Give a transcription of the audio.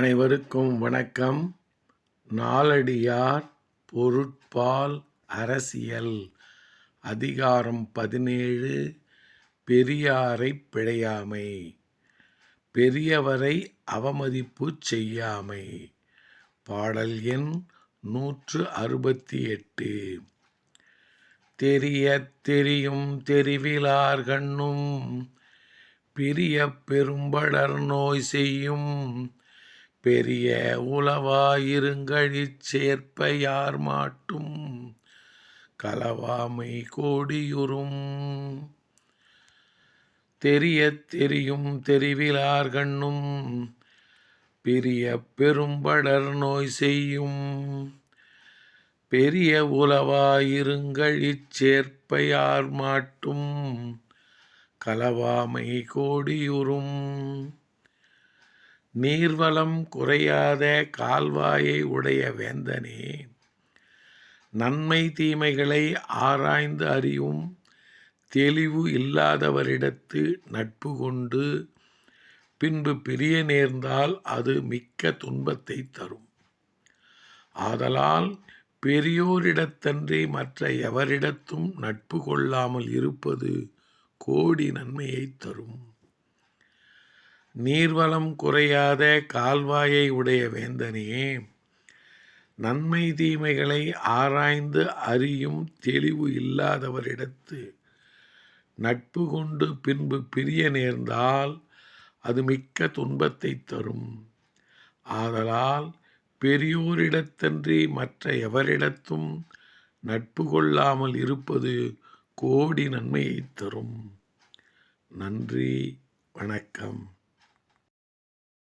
அனைவருக்கும் வணக்கம். நாலடியார் பொருட்பால் அரசியல் அதிகாரம் 17 பெரியாரைப் பிழையாமை. பெரியவரை அவமதிப்புச் செய்யாமை. பாடல் எண் 168. தெரியத் தெரியும் தெரிவிலார் கண்ணும் பிரியப் பெரும்படர் நோய் செய்யும் பெரிய உளவாயிருங்கழிச் சேர்ப்ப யார்மாட்டும் களவாமை கோடியுறும். தெரியத் தெரியும் தெரிவிலார் கண்ணும் பிரியப் பெரும்படர் நோய் செய்யும் பெரிய உளவாயிருங்கழிச் சேர்ப்ப யார்மாட்டும் களவாமை கோடியுறும். நீர்வளம் குறையாத கால்வாயை உடைய வேந்தனே, நன்மை தீமைகளை ஆராய்ந்து அறியும் தெளிவு இல்லாதவரிடத்து நட்பு கொண்டு பின்பு பிரிய நேர்ந்தால் அது மிக்க துன்பத்தை தரும். ஆதலால் பெரியோரிடத்தன்றி மற்ற எவரிடத்தும் நட்பு கொள்ளாமல் இருப்பது கோடி நன்மையை தரும். நீர்வளம் குறையாத கால்வாயை உடைய வேந்தனே, நன்மை தீமைகளை ஆராய்ந்து அறியும் தெளிவு இல்லாதவரிடத்து நட்பு கொண்டு பின்பு பிரிய நேர்ந்தால் அது மிக்க துன்பத்தை தரும். ஆதலால் பெரியோரிடத்தன்றி மற்ற எவரிடத்தும் நட்பு கொள்ளாமல் இருப்பது கோடி நன்மையை தரும். நன்றி, வணக்கம்.